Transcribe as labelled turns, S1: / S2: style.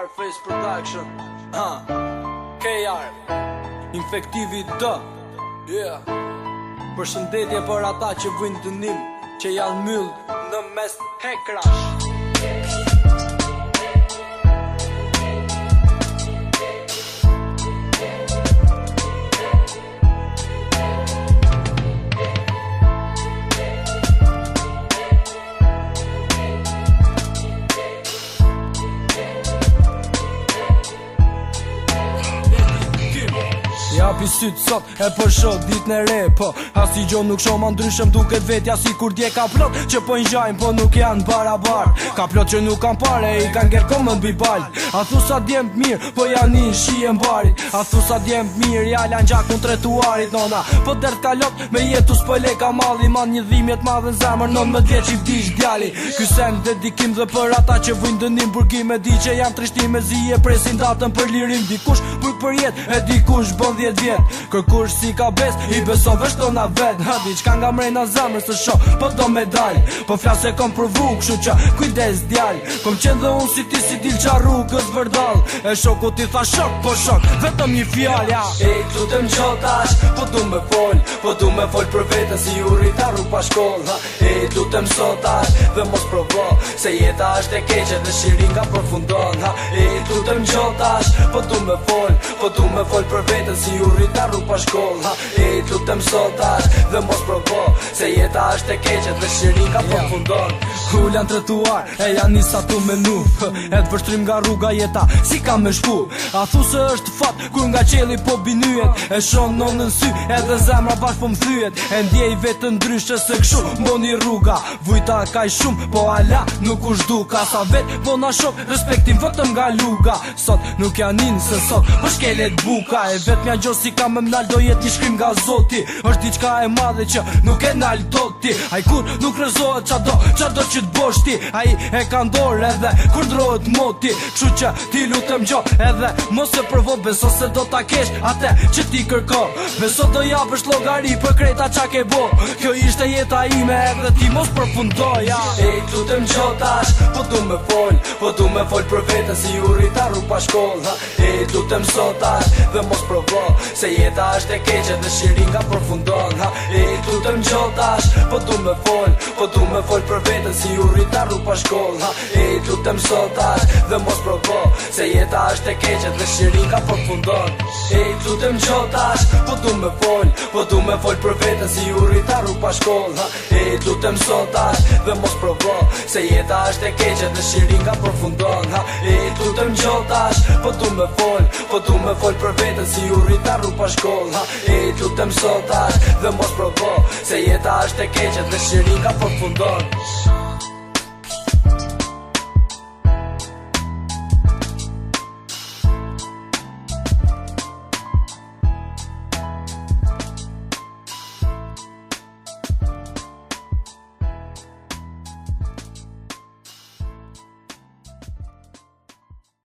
S1: Scarface Production KR Infektivi D Përshëndetje për ata që vujnë dënim, që janë myllë në mes hekrash. Japi sytë sot e për shok dit në re, po Asi gjo nuk shoma ndryshëm duket vetja si kur dje ka plot që po njajnë po nuk janë barabar. Ka plot që nuk kanë pare i kanë gjerë më n'bibal. A thu sa djemë mirë po janë një shien barit. A thu sa djemë mirë jala në gjak në tretuarit nona. Po dert ka lot me jetu s'pële ka malli. Man një dhimjet madhe në zemër non më dje që i vdish djali. Kysen dedikim dhe për ata që vujnë dënim burgime di që janë trishtime zi e presin datën për lirim. Dikush për jet e dikush bën 10 vjet. Kërkush si ka bes i beson vështona vet. Ha diçka nga mrejna zemrës së shoh po do me dal. Po flas e kom provu kështu që kujdes djal. Kom qenë dhe unë si ti si dil qa rrugës vërdall. E shoku ti tha shok po shok vetëm një fjalja. E lutem gjotash po du me fol për veten si urita rrug pa shkollë. E lutem sotash dhe mos provo se jeta është e keqe dhe shiringa përfundon. E lutem gjotash po du me fol për veten si urita rrug pa shkollë. E lutem sotash dhe mos provo se jeta është e keqe dhe shiringa përfundon. Kullan tretuar e janë nisa tu menu. E të vështrim nga rruga jeta si ka me shku. A thu se është fat kur nga qeli po binyet. E shon nonën sy edhe zemra bash po m'thyet. E ndjej vetën ndryshe se kshu mboni rruga. Vujta kaj shumë po ala nuk u zhduka. Sa vet po na shok respektim vetëm nga luga. Sot nuk janin se sot po shkelet buka. E vet mja gjo si ka me mnal do jet një shkrim nga zoti. Është diçka e madhe që nuk e nal doti. Ai kur nuk rezohet qado që t'bosh ti. Ai e ka ndor edhe kur ndrohet moti. Kështu që ti lutem gjo edhe mos e provo. Beso se do ta kesh atë që ti kërko. Beso do japësh llogari për kreta qa ke bo. Kjo ishte jeta ime edhe ti mos përfundoja. E lutem gjotash po du me fol për veten si urita rrug pa shkollë. E lutem sotash dhe mos provo se jeta është e keqe dhe shiringa përfundon. E lutem gjotash po du me fol për veten si urita rrug pa shkollë. E lutem sotash dhe mos provo se jeta është e keqe dhe shiringa përfundon. E lutem gjotash po du me fol për veten si urita rrug pa shkollë. E lutem sotash dhe mos provo se jeta është e keqe dhe shiringa përfundon. E lutem gjotash po du me fol për veten si urita rrug pa shkollë. E lutem sotash dhe mos provo se jeta është e keqe dhe shiringa përfundon.